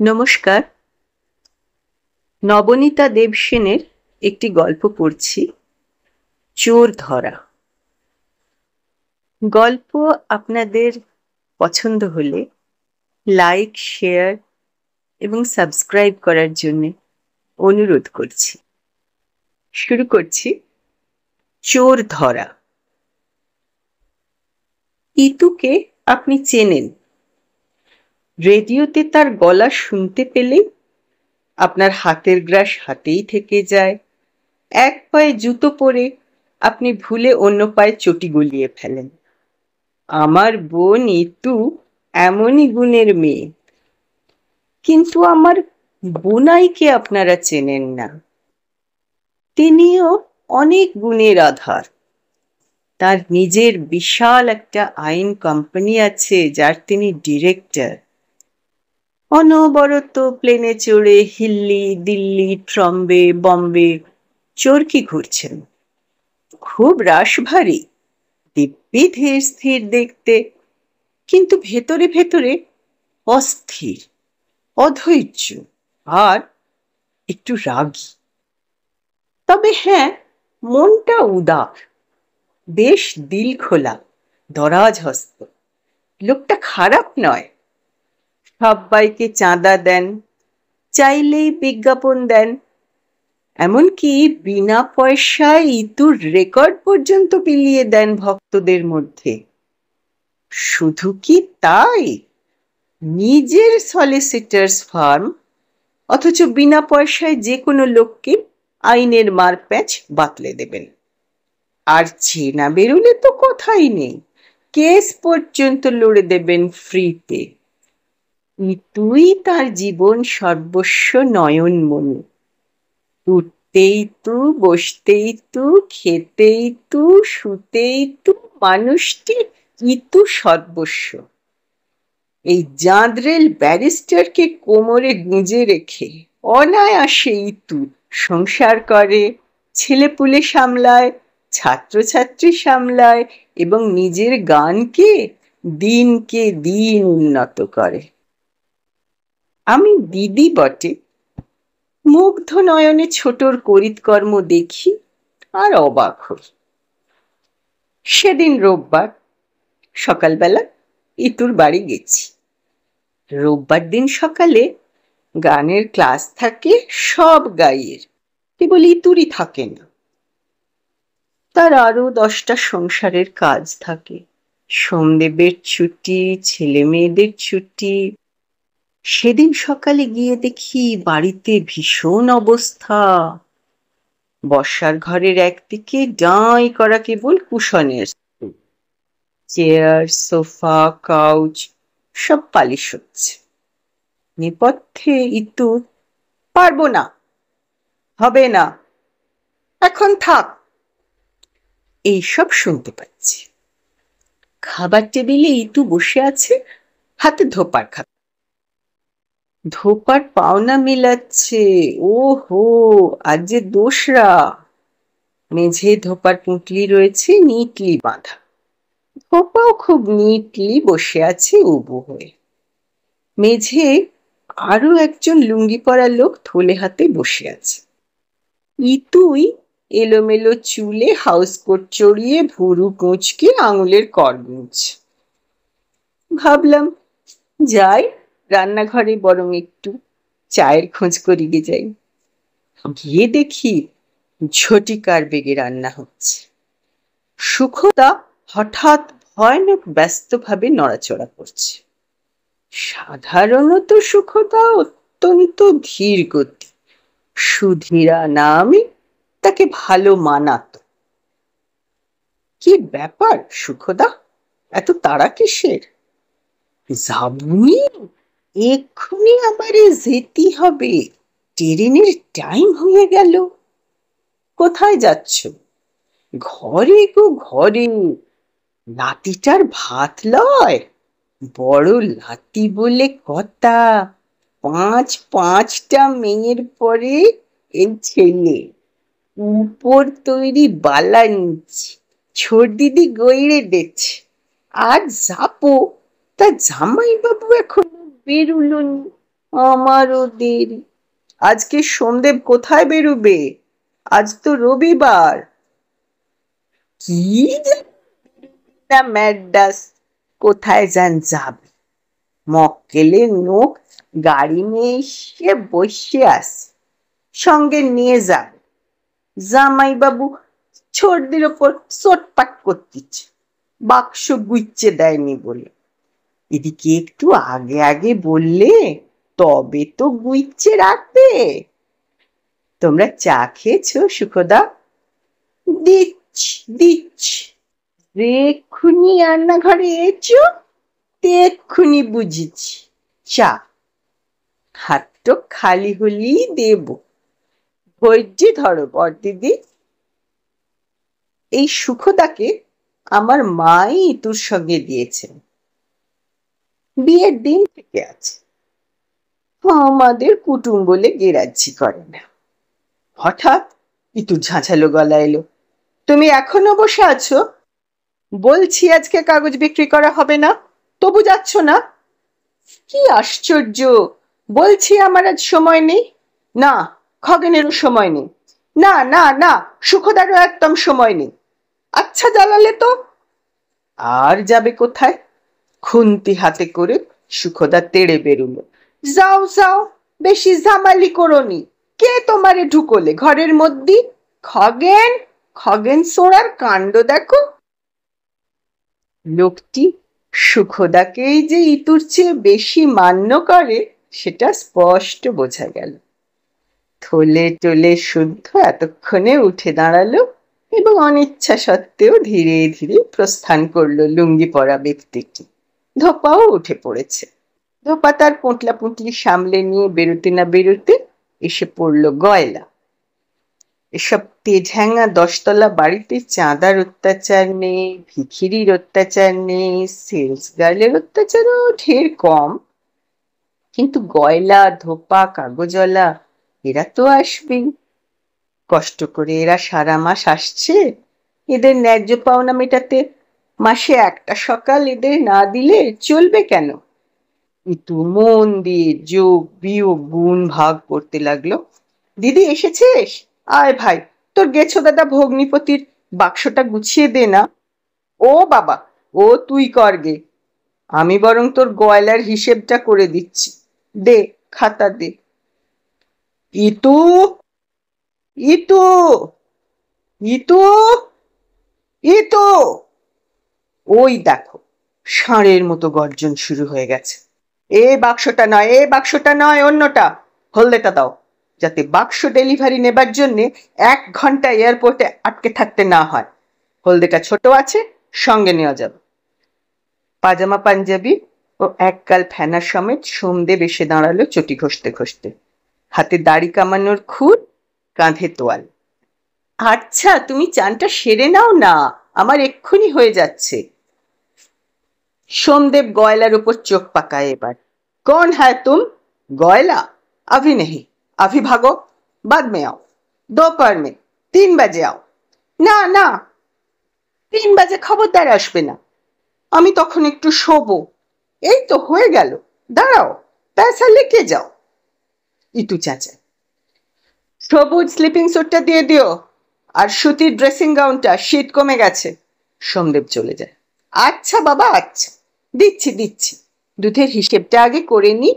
নমস্কার। নবনীতা দেবসেনের একটি গল্প পড়ছি, চোর ধরা। গল্প আপনাদের পছন্দ হলে লাইক, শেয়ার এবং সাবস্ক্রাইব করার জন্য অনুরোধ করছি। শুরু করছি। চোর ধরা। ইতুকে আপনি চেনেন। রেডিওতে তার গলা শুনতে পেলেই আপনার হাতের গ্রাস হাতেই থেকে যায়। এক পায়ে জুতো পরে আপনি ভুলে অন্য পায়ে চটি গলিয়ে ফেলেন। আমার বোন ইতু এমনই গুণের মেয়ে। কিন্তু আমার বোনাইকে আপনারা চেনেন না। তিনিও অনেক গুণের আধার। তার নিজের বিশাল একটা আইন কোম্পানি আছে, যার তিনি ডিরেক্টর। অনবরত প্লেনে চড়ে হিল্লি, দিল্লি, ট্রম্বে, বম্বে চরকি ঘুরছেন। খুব রাশভারী, দিব্যি ধীর স্থির দেখতে, কিন্তু ভেতরে ভেতরে অস্থির, অধৈর্য আর একটু রাগী। তবে হ্যাঁ, মনটা উদার, বেশ দিল খোলা, দরাজ হস্ত। লোকটা খারাপ নয়। সব্বাইকে চাঁদা দেন, চাইলেই বিজ্ঞাপন দেন। এমনকি বিনা পয়সায় ইতুর রেকর্ড পর্যন্ত বিলিয়ে দেন ভক্তদের মধ্যে। শুধু কি তাই, নিজের সলিসিটার্স ফার্ম, অথচ বিনা পয়সায় যে কোনো লোককে আইনের মারপ্যাঁচ বাতলে দেবেন। আর চেনা বেরোলে তো কথাই নেই, কেস পর্যন্ত লড়ে দেবেন ফ্রিতে। তুই তার জীবন সর্বস্ব নয়নমণি। উঠতেই তু, বসতেই তু, খেতেই তু, শুতেই তু, মানুষটি ইতু সর্বস্ব। এই জাঁদরেল ব্যারিস্টারকে কোমরে গুঁজে রেখে অনায়াসে ইতু সংসার করে, ছেলেপুলে সামলায়, ছাত্রছাত্রী সামলায় এবং নিজের গানকে দিনকে দিন উন্নত করে। আমি দিদি বটে, মুগ্ধ নয়নে ছোটর করিতকর্ম দেখি আর অবাক হই। সেদিন রোববার সকালবেলা ইতুর বাড়ি গেছি। রোববার দিন সকালে গানের ক্লাস থাকে সব গাইয়ের, কেবল ইতুরই থাকে না। তার আরো 10টা সংসারের কাজ থাকে। সোমদেবের ছুটি, ছেলে মেয়েদের ছুটি। সেদিন সকালে গিয়ে দেখি বাড়িতে ভীষণ অবস্থা। বর্ষার ঘরের একদিকে ডাঁই করা কেবল কুশনের স্তূপ। চেয়ার, সোফা, কাউচ সব পালিশ হচ্ছে। নেপথ্যে ইতু, পারবো না, হবে না, এখন থাক, এইসব শুনতে পাচ্ছি। খাবার টেবিলে ইতু বসে আছে, হাতে ধোপার খাতা। ধোপার পাওনা মিলাচ্ছে। ও হো, আজ যে দোসরা। মেঝে ধোপার পুঁটলি রয়েছে নিটলি বাঁধা। ধোপাও খুব নিটলি বসে আছে উবু হয়ে। মেঝে আরো একজন লুঙ্গি পরা লোক থলে হাতে বসে আছে। ইতুই এলোমেলো চুলে হাউসকোট চড়িয়ে ভুরু কুঁচকে আঙুলের কর গুঁজছে। ভাবলাম যাই রান্নাঘরে, বরং একটু চায়ের খোঁজ করিয়ে যাই। গিয়ে দেখি ঝটিকার বেগে রান্না হচ্ছে। সুখদা হঠাৎ ভয়ানক ব্যস্তভাবে নড়াচড়া করছে। সাধারণত সুখদা অত্যন্ত ধীর গতি, সুধীরা নামে তাকে ভালো মানাতো। কি ব্যাপার সুখদা, এত তাড়া কিসের? যাবনি, এক্ষুনি আমারে যেতে হবে, ট্রেনের টাইম হয়ে গেল। কোথায় যাচ্ছ? ঘরে গো ঘরে, নাতিটার ভাত লয়, বড় লাতি বলে কথা। 5টা মেয়ের পরে এই ছেলে। উপর তৈরি বালা নিচ্ছি, ছোট দিদি গইড়ে দিচ্ছে। আর যাবো, তা জামাই বাবু এখন বেরুলনি। আমারও দেরি। আজকে সোমদেব কোথায় বেরোবে? আজ তো রবিবার। কি জানি না ম্যাডাস, কোথায় যান যাবে? মক্কেলের নোক গাড়ি নিয়ে এসে বসে আছে, সঙ্গে নিয়ে যাবে। জামাইবাবু ছোটদের ওপর চোটপাট করতেছে, বাক্স গুইচ্ছে দেয়নি বলে। এদিকে একটু আগে আগে বললে তবে তো গুইচ্ছে রাখবে। তোমরা চা খেয়েছো সুখদা? দিচ্ছি দিচ্ছি। এক্ষুনি রান্নাঘরে এসো, এক্ষুনি বুঝেছি। চা। হাতটা খালি হলেই দেব। ধৈর্য ধরো বড়দিদি। এই সুখদাকে আমার মাই ইতুর সঙ্গে দিয়েছেন, বিয়ের দিন থেকে আছে। আমাদের কুটুম বলে গেরাজ্জি করে না। হঠাৎ ইতু ঝাঁঝালো গলা এলো, তুমি এখনো বসে আছো? বলছি আজকে কাগজ বিক্রি করা হবে না, তবু যাচ্ছ না? কি আশ্চর্য! বলছি আমার আজ সময় নেই। না, খগেনেরও সময় নেই। না না না, সুখদারও একদম সময় নেই। আচ্ছা জ্বালালে তো। আর যাবে কোথায়? খুন্তি হাতে করে সুখদা তেড়ে বেরুলো। যাও যাও, বেশি ঝামালি করোনি। কে তোমারে ঢুকোলে ঘরের মধ্যে? খগেন, খগেন সোড়ার কাণ্ড দেখো। লোকটি সুখদাকেই যে ইতুর চেয়ে বেশি মান্য করে সেটা স্পষ্ট বোঝা গেল। থলে টলে শুদ্ধ এতক্ষণে উঠে দাঁড়ালো এবং অনিচ্ছা সত্ত্বেও ধীরে ধীরে প্রস্থান করলো লুঙ্গি পরা ব্যক্তিটি। ধোপাও উঠে পড়েছে। ধোপা তার পোঁটলা পুঁটলি সামলে নিয়ে বেরোতে না বেরোতে এসে পড়ল গয়লা। এসব তেঝ্যাঙা দশতলা বাড়িতে চাঁদার অত্যাচার নেই, ভিখিরির অত্যাচার নেই, সেলস গার্লের অত্যাচারও ঢের কম। কিন্তু গয়লা, ধোপা, কাগজওয়ালা এরা তো আসবেই। কষ্ট করে এরা সারা মাস আসছে, এদের ন্যায্য পাওনা মেটাতে মাসে একটা সকাল এদের না দিলে চলবে কেন? ইতু মন দিয়ে যোগ বিয়োগ গুণ ভাগ করতে লাগলো। দিদি এসেছিস? আয় ভাই, তোর গেছো দাদা ভগ্নিপতির বাক্সটা গুছিয়ে দে না। ও বাবা, ও তুই কর গে, আমি বরং তোর গয়লার হিসেবটা করে দিচ্ছি। দে, খাতা দে। ইতু, ইতু, ইতু, ইতু। ওই দেখো, ষাঁড়ের মতো গর্জন শুরু হয়ে গেছে। এ বাক্সটা নয়, এ বাক্সটা নয়, অন্যটা। হলদেটা দাও, যাতে বাক্স ডেলিভারি নেবার জন্য 1 ঘন্টা এয়ারপোর্টে আটকে থাকতে না হয়। হলদেটা ছোট আছে, সঙ্গে নেওয়া যাবে। পাজামা পাঞ্জাবি ও একগাল ফেনা সমেত সোমদেব এসে দাঁড়ালো চটি ঘষতে ঘষতে, হাতে দাড়ি কামানোর খুর, কাঁধে তোয়াল। আচ্ছা তুমি চানটা সেরে নাও না, আমার এক্ষুনি হয়ে যাচ্ছে। सोमदेव गॉयलर ऊपर चोख पकाए एबार। कौन है तुम? गॉयला? अभी नहीं, अभी भागो, बाद में आओ, दोपहर में 3 बजे आओ। না না, 3 বাজে খবরদার আসবে না, আমি তখন একটু শোবো। এই তো হয়ে গেল, দাঁড়াও, পয়সা লিখে যাও। ইতু চাচা, সবুজ স্লিপিং স্যুটটা দিয়ে দিও, আর সুতির ড্রেসিং গাউনটা, শীত কমে গেছে। সোমদেব চলে যায়। আচ্ছা বাবা, আচ্ছা, দিচ্ছি দিচ্ছি। দুধের হিসেবটা আগে করে নি।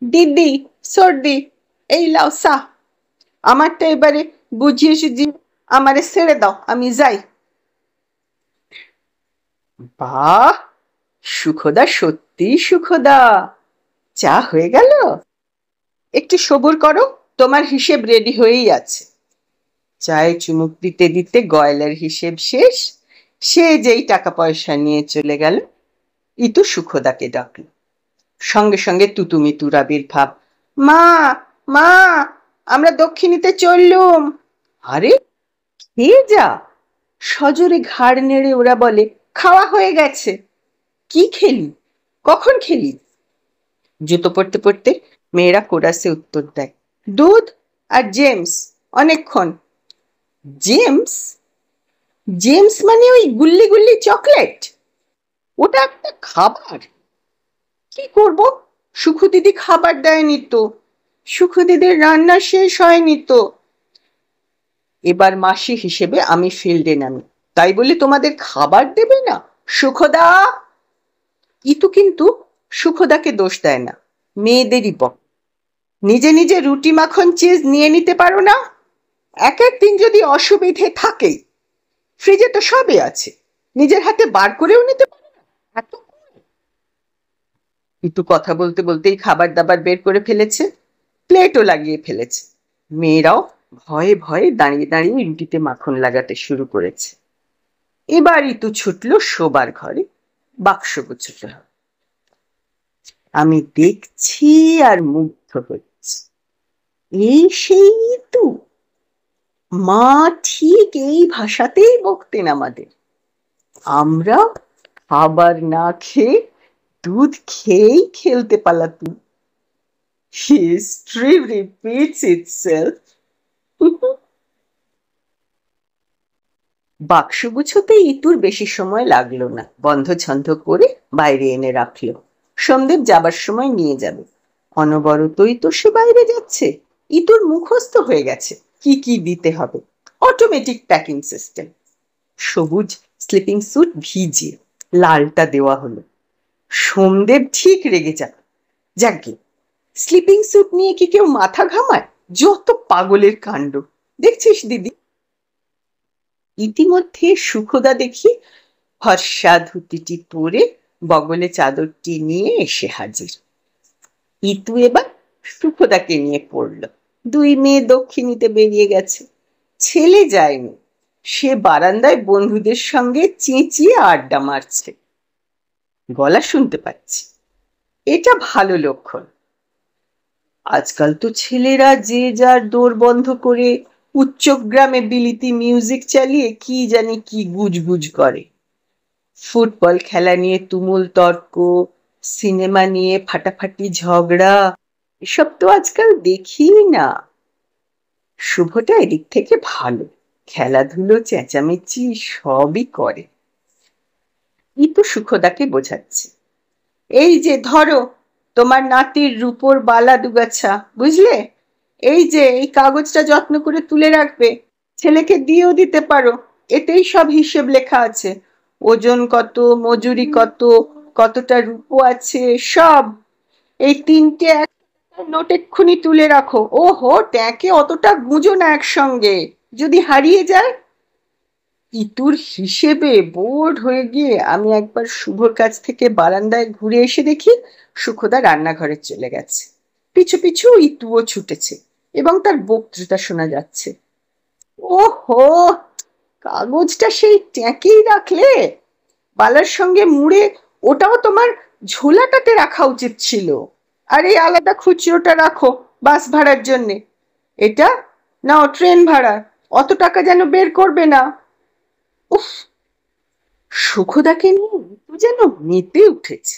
দিদি, সর্দি, এই লাও চা। আমারটা এবারে বুঝিয়ে সুঝিয়ে আমারে ছেড়ে দাও, আমি যাই। বাহ, সুখদা সত্যি সুখদা। চা হয়ে গেল? একটু সবুর করো, তোমার হিসেব রেডি হয়েই আছে। চায়ে চুমুক দিতে দিতে গয়লার হিসেব শেষ। সে যেই টাকা পয়সা নিয়ে চলে গেল, ইতু সুখদাকে ডাকল। সঙ্গে সঙ্গে তুতুমিতুর আবির্ভাব। মা, মা, আমরা দক্ষিণীতে চললুম। আরে খেয়ে যা। সজোরে ঘাড় নেড়ে ওরা বলে, খাওয়া হয়ে গেছে। কি খেলি? কখন খেলি? জুতো পড়তে পড়তে মেয়েরা কোরাসে উত্তর দেয়, দুধ আর জেমস, অনেকক্ষণ। জেমস? জেমস মানে ওই গুল্লি গুল্লি চকলেট? ওটা একটা খাবার? কি করব? সুখু দিদি খাবার দেয়নি তো, সুখু দিদির রান্না শেষ হয়নি তো। এবার মাসি হিসেবে আমি ফিল্ডে নামি, তাই বলে তোমাদের খাবার দেবে না? সুখদা! ইতু কিন্তু সুখদাকে দোষ দেয় না, মেয়েদেরই বক। নিজে নিজে রুটি মাখন চিজ নিয়ে নিতে পারো না? এক একদিন যদি অসুবিধে থাকে, ফ্রিজে তো সবই আছে, নিজের হাতে বার করেও নিতে পারো না? এত ইতু কথা বলতে বলতেই খাবার দাবার বের করে ফেলেছে, প্লেটও লাগিয়ে ফেলেছে। মেয়েরাও ভয়ে ভয়ে দাঁড়িয়ে দাঁড়িয়ে রুটিতে মাখন লাগাতে শুরু করেছে। এবার ইতু ছুটলো শোবার ঘরে, বাক্স গুছোতে হবে। আমি দেখছি আর মুগ্ধ হচ্ছি। এই সেই ইতু, মা ঠিক এই ভাষাতেই বকতেন আমাদের। আমরা খাবার না খেয়ে দুধ খেয়েই খেলতে পালাতুম। History repeats itself. বাক্স গুছোতে ইতুর বেশি সময় লাগলো না, বন্ধ ছন্ধ করে বাইরে এনে রাখলো। সোমদেব যাবার সময় নিয়ে যাবে। অনবরতই তো সে বাইরে যাচ্ছে, ইতুর মুখস্থ হয়ে গেছে কি কি দিতে হবে। Automatic packing system. সবুজ স্লিপিং স্যুট ভিজিয়ে লালটা দেওয়া হলো। সোমদেব ঠিক রেগে যাবে। যাকে স্লিপিং স্যুট নিয়ে কি কেউ মাথা ঘামায়? যত পাগলের কাণ্ড! দেখছিস দিদি? ইতিমধ্যে সুখদা দেখি ফর্সা ধুতিটি পরে বগলে চাদরটি নিয়ে এসে হাজির। ইতু এবার সুখদাকে নিয়ে পড়ল। দুই মেয়ে দক্ষিণীতে বেরিয়ে গেছে। ছেলে যায়নি, সে বারান্দায় বন্ধুদের সঙ্গে চেঁচিয়ে আড্ডা মারছে। গলা শুনতে পাচ্ছি, এটা ভালো লক্ষণ। আজকাল তো ছেলেরা যে যার দোর বন্ধ করে উচ্চগ্রামে বিলিতি মিউজিক চালিয়ে কি জানি কি গুজগুজ করে। ফুটবল খেলা নিয়ে তুমুল তর্ক, সিনেমা নিয়ে ফাটাফাটি ঝগড়া, এসব তো আজকাল দেখি না। শুভটা এদিক থেকে ভালো, খেলাধুলো চেঁচামেচি সবই করে। ইতু সুখদাকে বোঝাচ্ছে, এই যে ধরো তোমার নাতির রূপোর বালা দুগাছা, বুঝলে? এই যে এই কাগজটা যত্ন করে তুলে রাখবে, ছেলেকে দিয়েও দিতে পারো, এতেই সব হিসেব লেখা আছে। ওজন কত, মজুরি কত, কতটা রূপো আছে, সব এই 3টে নোট এক্ষুনি তুলে রাখো। ওহো, ট্যাঁকে অতটা গুঁজো না একসঙ্গে, যদি হারিয়ে যায়। ইতুর হিসেবে বোর্ড হয়ে গিয়ে আমি একবার শুভর কাছ থেকে বারান্দায় ঘুরে এসে দেখি সুখদা রান্নাঘরে চলে গেছে। পিছু পিছু ইতুও ছুটেছে এবং তার বক্তৃতা শোনা যাচ্ছে। ওহো, কাগজটা সেই ট্যাঁকেই রাখলে? বালার সঙ্গে মুড়ে ওটাও তোমার ঝোলাটাতে রাখা উচিত ছিল। আর এই আলাদা খুচরোটা রাখো বাস ভাড়ার জন্যে। এটা নাও ট্রেন ভাড়া, অত টাকা যেন বের করবে না। উফ, সুখদাকে নিয়ে ইতু যেন মেতে উঠেছে।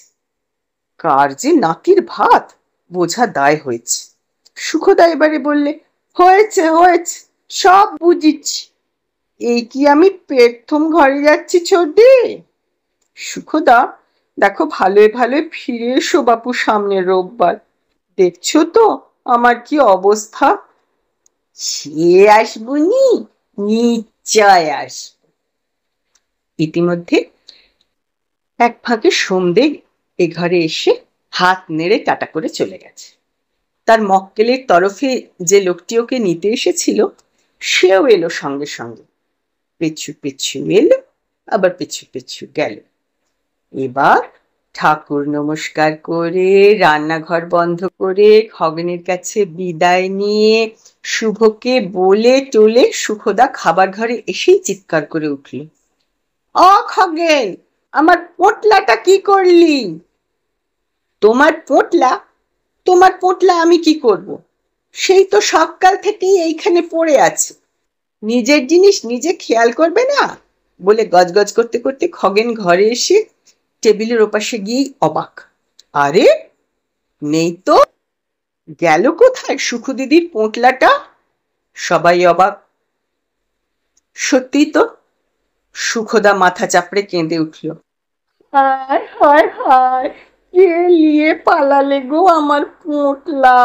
কার যে নাতির ভাত বোঝা দায় হয়েছে। সুখদা এবারে বললে, হয়েছে হয়েছে, সব বুঝিছি। এই কি আমি প্রথম ঘরে যাচ্ছি ছোটদি? সুখদা, দেখো ভালোই ভালোই ফিরে এসো বাপু সামনের রোববার। দেখছো তো আমার কি অবস্থা। সে আসবনি, নিশ্চয় আসব। ইতিমধ্যে এক ফাঁকে সোমদেব এ ঘরে এসে হাত নেড়ে টাটা করে চলে গেছে। তার মক্কেলের তরফে যে লোকটি ওকে নিতে এসেছিল সেও এলো সঙ্গে সঙ্গে। পিছু পিছু এলো, আবার পিছু পিছু গেল। এবার ঠাকুর নমস্কার করে রান্নাঘর বন্ধ করে খগেনের কাছে বিদায় নিয়ে শুভকে বলে টলে সুখদা খাবার ঘরে এসেই চিৎকার করে উঠল, অ খগেন, আমার পোটলাটা কি করলি? তোমার পোটলা? তোমার পোটলা আমি কি করব? সেই তো সকাল থেকেই এইখানে পড়ে আছে। নিজের জিনিস নিজে খেয়াল করবে না? বলে গজগজ করতে করতে খগেন ঘরে এসে টেবিলের ওপাশে গিয়ে অবাক, আরে নেই তো, গেল কোথায় সুখু দিদির পোটলাটা? সবাই অবাক। সত্যি তো, সুখদা মাথা চাপড়ে কেঁদে উঠল, হায় হায় হায়, কে নিয়ে পালালে গো আমার পোঁটলা?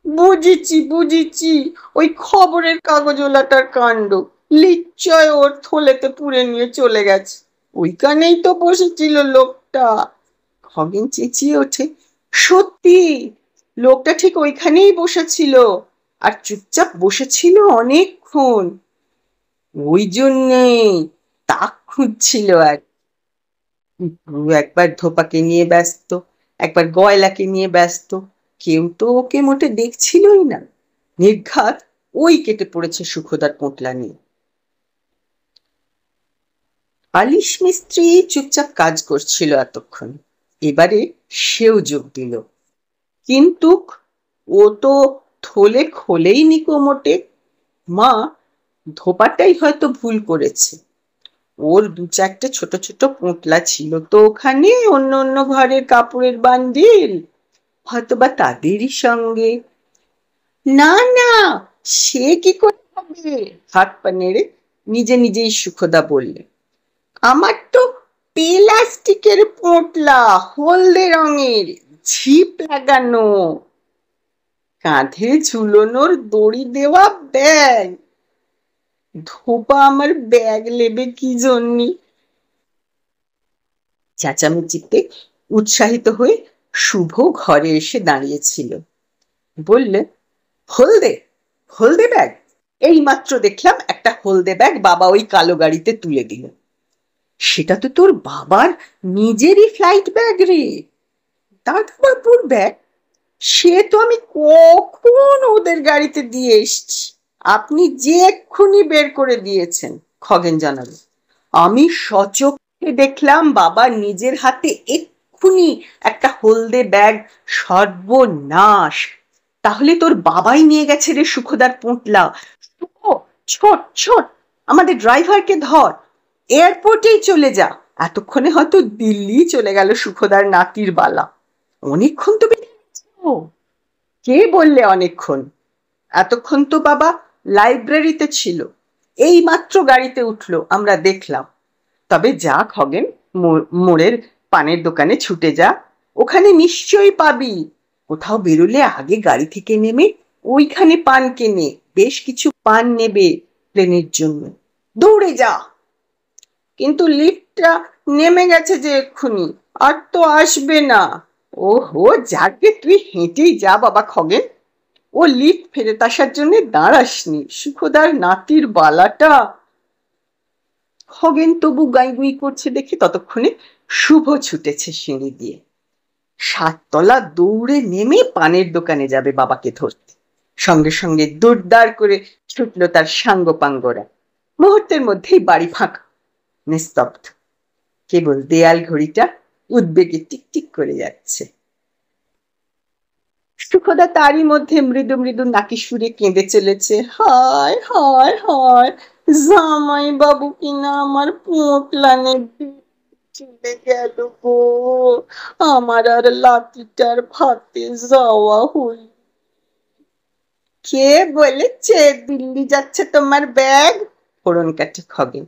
বুঝেছি বুঝেছি, ওই খবরের কাগজওয়ালাটার কাণ্ড। নিশ্চয় ওর থলেতে পুরে নিয়ে চলে গেছে। ওইখানেই তো বসেছিল লোকটা। খগেন চেঁচিয়ে ওঠে, সত্যি লোকটা ঠিক ওইখানেই বসেছিল, আর চুপচাপ বসেছিল অনেকক্ষণ। ওই জন্যেই তাক খুঁজছিল। আর একবার ধোপাকে নিয়ে ব্যস্ত, একবার গয়লাকে নিয়ে ব্যস্ত। কেউ তো ওকে মোটে দেখছিলই না। নির্ঘাত ওই কেটে পড়েছে সুখদার পোঁটলা নিয়ে। আলিশ মিস্ত্রি চুপচাপ কাজ করছিল এতক্ষণ, এবারে সেও যোগ দিল। কিন্তু ও তো থলে খোলেই নিকো মোটে। মা ধোপাটাই হয়তো ভুল করেছে। ওর দু চারটে ছোট ছোট পোঁটলা ছিল তো ওখানে, অন্য অন্য ঘরের কাপড়ের বান্ডিল, হয়তোবা তাদেরই সঙ্গে। না না, সে কি করে হবে? হাত পা নেড়ে নিজে নিজেই সুখদা বললে, আমার তো প্লাস্টিকের পোঁটলা, হলদে রঙের, ঝিপ লাগানো, কাঁধে ঝুলনোর দড়ি দেওয়া ব্যাগ। ধোপা আমার ব্যাগ নেবে কি জন্যে? চেঁচামেচিতে উৎসাহিত হয়ে শুভ ঘরে এসে দাঁড়িয়েছিল। বললে, হলদে হলদে ব্যাগ? এই মাত্র দেখলাম একটা হলদে ব্যাগ বাবা ওই কালো গাড়িতে তুলে দিল। সেটা তো তোর বাবার নিজেরই ফ্লাইট ব্যাগ রে, দাদাবাবুর ব্যাগ। সে তো আমি কখন ওদের গাড়িতে দিয়ে এসছি। আপনি যে এক্ষুনি বের করে দিয়েছেন, খগেন জানালো। আমি সচক্ষে দেখলাম বাবা নিজের হাতে এক্ষুনি একটা হলদে ব্যাগ। সর্বনাশ! তাহলে তোর বাবাই নিয়ে গেছে রে সুখদার পোঁটলা। ছোট ছোট, আমাদের ড্রাইভারকে ধর, এয়ারপোর্টেই চলে যা। এতক্ষণে হয়তো দিল্লি চলে গেল সুখদার নাতির বালা। অনেকক্ষণ তো কে বললে অনেকক্ষণ? এতক্ষণ তো বাবা লাইব্রেরিতে ছিল, এই মাত্র গাড়িতে উঠলো, আমরা দেখলাম। তবে যা খগেন, মোড়ের পানের দোকানে ছুটে যা, ওখানে নিশ্চয়ই পাবি। কোথাও বেরোলে আগে গাড়ি থেকে নেমে ওইখানে পান কেনে, বেশ কিছু পান নেবে প্লেনের জন্য। দৌড়ে যা। কিন্তু লিফটটা নেমে গেছে যে এক্ষুনি, আর তো আসবে না। ওহো, যাকে তুই হেঁটেই যা বাবা খগেন। ও লিফট ফেরত আসার জন্য দাঁড়াসনি, সুখদার নাতির বালাটা। খগেন তবু গাইগুই করছে দেখে ততক্ষণে শুভ ছুটেছে সিঁড়ি দিয়ে। 7 তলা দৌড়ে নেমে পানের দোকানে যাবে বাবাকে ধরতে। সঙ্গে সঙ্গে দৌড়দার করে ছুটলো তার সাঙ্গপাঙ্গরা। মুহূর্তের মধ্যেই বাড়ি ফাঁকা, নিস্তব্ধ। কেবল দেয়াল ঘড়িটা উদ্বেগে টিকটিক করে যাচ্ছে। সুখদা তারই মধ্যে মৃদু মৃদু নাকি সুরে কেঁদে চলেছে, হায় হায় হায়, জামাই বাবু কিনা আমার পোঁটলা নেবে চলে গেল গো। আমার আর লাতিটার ভাতে যাওয়া হল। কে বলেছে দিল্লি যাচ্ছে তোমার ব্যাগ? ফোড়ন কাটে খগেন।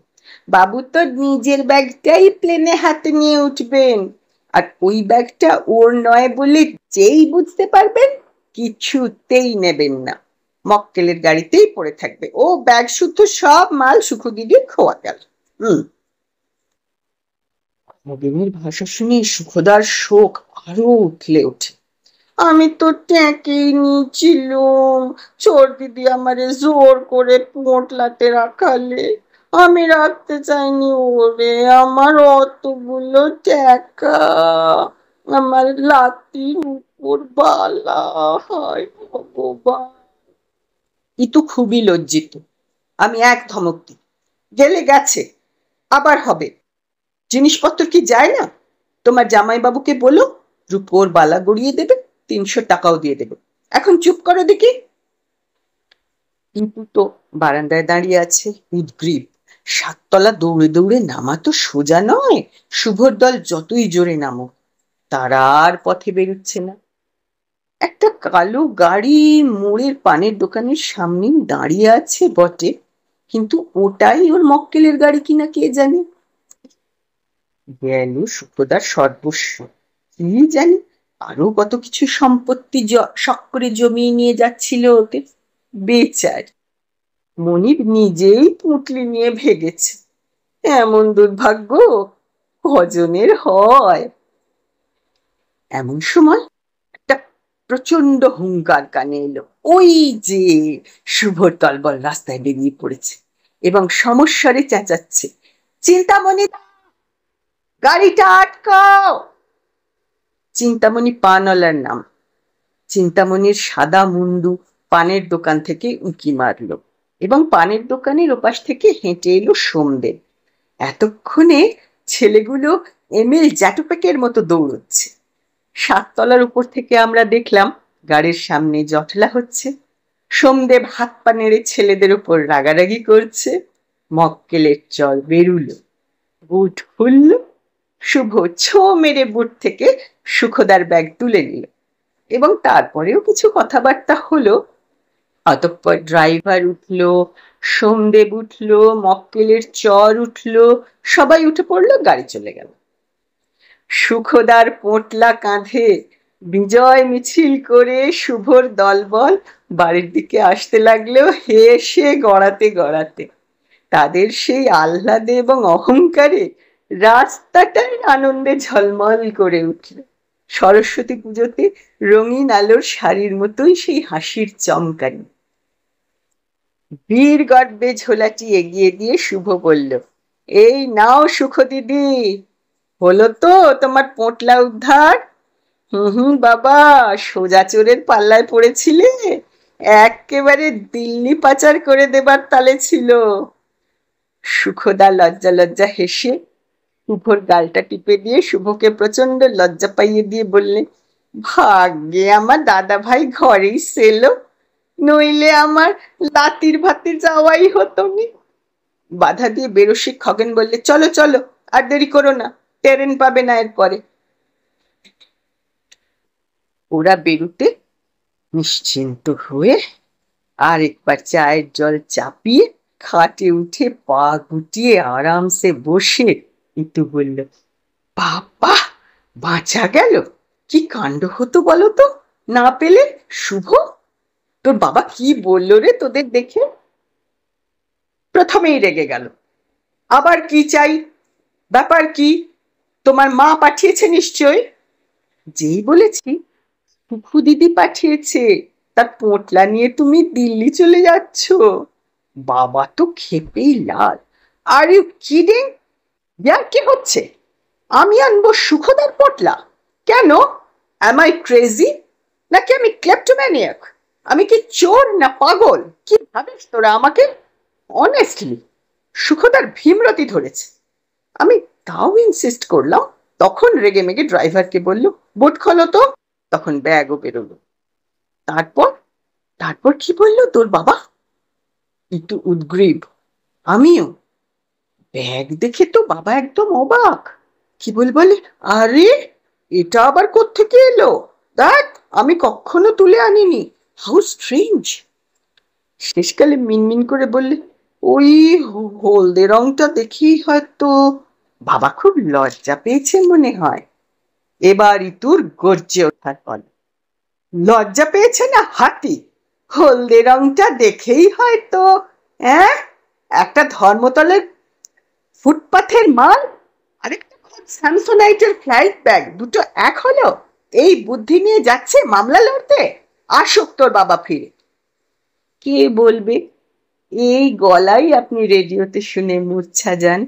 বাবু তো নিজের ব্যাগটাই প্লেনে হাতে নিয়ে উঠবেন, আর ওই ব্যাগটা ওর নয় বলে যেই বুঝতে পারবেন, কিছুতেই নেবেন না। মক্কেলের গাড়িতেই পড়ে থাকবে। ও ব্যাগ শুদ্ধ সব মাল সুখদিদির খোয়া গেল। খগেনের ভাষা শুনে সুখদার শোক আরো উঠলে ওঠে। আমি তো ট্যাঁকেই নিয়েছিলুম, চোর দিদি আমারে জোর করে পোঁটলাতে রাখালে। আমি রাখতে চাইনি ওরে, আমার অতগুলো টাকা, আমার লাতির উপর বালা, হায় ভগবান। ই তো খুবই লজ্জিত। আমি এক ধমক দিই, গেলে গেছে, আবার হবে। জিনিসপত্র কি যায় না? তোমার জামাইবাবুকে বলো রূপোর বালা গড়িয়ে দেবে, 300 টাকাও দিয়ে দেবে। এখন চুপ করো দেখি। কিন্তু তো বারান্দায় দাঁড়িয়ে আছে উদগ্রীব। 7 তলা দৌড়ে দৌড়ে নামা তো সোজা নয়। শুভর দল যতই জোরে নামো, তারা আর পথে বেরোচ্ছে না। একটা কালো গাড়ি মোড়ের পানের দোকানের সামনেই দাঁড়িয়ে আছে বটে, কিন্তু ওটাই ওর মক্কেলের গাড়ি কিনা কে জানে। গেল সুখদার সর্বস্ব। কি জানি আরো কত কিছু সম্পত্তি শখ করে জমিয়ে নিয়ে যাচ্ছিল ওকে। বেচার মনির নিজেই পুঁটলি নিয়ে ভেগেছে। এমন দুর্ভাগ্য কজনের হয়। এমন সময় একটা প্রচন্ড হুংকার কানে এলো। ওই যে শুভর দলবল রাস্তায় বেরিয়ে পড়েছে এবং সমস্বরে চেঁচাচ্ছে, চিন্তামণি, গাড়িটা আটকাও। চিন্তামণি পানওয়ালার নাম। চিন্তামণির সাদা মুন্ডু পানের দোকান থেকে উঁকি মারল এবং পানের দোকানের ওপাশ থেকে হেঁটে এলো সোমদেব। এতক্ষণে ছেলেগুলো এমএল জ্যাটোপেকের মতো দৌড়চ্ছে। 7 তলার উপর থেকে আমরা দেখলাম গাড়ির সামনে জটলা হচ্ছে। সোমদেব হাত পা নেড়ে ছেলেদের উপর রাগারাগি করছে। মক্কেলের চল বেরুল, বুট খুলল। শুভ ছো মেরে বুট থেকে সুখদার ব্যাগ তুলে নিল এবং তারপরেও কিছু কথাবার্তা হলো। অতঃপর ড্রাইভার উঠল, সোমদেব উঠল, মক্কেলের চর উঠল, সবাই উঠে পড়লো, গাড়ি চলে গেল। সুখদার পোঁটলা কাঁধে বিজয় মিছিল করে শুভর দলবল বাড়ির দিকে আসতে লাগলো হেসে গড়াতে গড়াতে। তাদের সেই আহ্লাদে এবং অহংকারে রাস্তাটাই আনন্দে ঝলমল করে উঠল। সরস্বতী পুজোতে রঙিন আলোর শাড়ির মতোই সেই হাসির চমকানি। বীর গর্বে ঝোলাটি এগিয়ে দিয়ে শুভ বলল, এই নাও সুখ দিদি, হলো তো তোমার পোঁটলা উদ্ধার? হুম বাবা, সোজা চোরের পাল্লায় পড়েছিলে, একেবারে দিল্লি পাচার করে দেবার তালে ছিল। সুখদা লজ্জা লজ্জা হেসে শুভর গালটা টিপে দিয়ে শুভকে প্রচন্ড লজ্জা পাইয়ে দিয়ে বললে, ভাগ্যে আমার দাদা ভাই ঘরেই ছিল, নইলে আমার লাতির ভাতে যাওয়াই হতো নি। বাধা দিয়ে বেরসি খগেন বললে, চলো চলো, আর দেরি করো না, ট্রেন পাবে না এরপরে। ওরা বেরুতে নিশ্চিন্ত হয়ে আর একবার চায়ের জল চাপিয়ে খাটে উঠে পা গুটিয়ে আরামসে বসে ইতু বলল, বাবা বাঁচা গেল, কি কাণ্ড হতো বলতো না পেলে। শুভ, তোর বাবা কি বললো রে তোদের দেখে? প্রথমেই রেগে গেল, আবার কি চাই, ব্যাপার কি, তোমার মা পাঠিয়েছে নিশ্চয়। যেই বলেছি ফুফু দিদি পাঠিয়েছে, তার পোঁটলা নিয়ে তুমি দিল্লি চলে যাচ্ছ। বাবা তো ক্ষেপেই লাল। Are you kidding? ইয়ার কি হচ্ছে? আমি আনবো সুখদার পোঁটলা? কেন? Am I crazy? নাকি আমি ক্লেপ্টোম্যানিয়াক? আমি কি চোর না পাগল? কি ভাবিস তোরা আমাকে? অনেস্টলি সুখদার ভীমরতি ধরেছে। আমি তাও ইনসিস্ট করলাম, তখন রেগে মেগে ড্রাইভারকে বলল, বুট খোলো তো। তখন ব্যাগও বেরোলো। তারপর তারপর কি বললো তোর বাবা? একটু উদ্গ্রীব। আমিও। ব্যাগ দেখে তো বাবা একদম অবাক। কি বলে, আরে এটা আবার কোত্থেকে এলো? দেখ, আমি কখনো তুলে আনিনি, হাউ স্ট্রেঞ্জ। শেষকালে মিনমিন করে বললে, ওই হলদে রংটা দেখেই হয়তো বাবা খুব লজ্জা পেয়েছে মনে হয়। এবার ইতুর গর্জে ওঠার পর, লজ্জা পেয়েছে না হাতি? হলদে রংটা দেখেই হয়তো, হ্যাঁ, একটা ধর্মতলের ফুটপাথের মাল আরেকটা স্যামসোনাইটের ফ্লাইট ব্যাগ, দুটো এক হলো, এই বুদ্ধি নিয়ে যাচ্ছে মামলা লড়তে। আসুক তোর বাবা ফিরে। কে বলবে এই গলাই আপনি রেডিওতে শুনে মূর্ছা যান?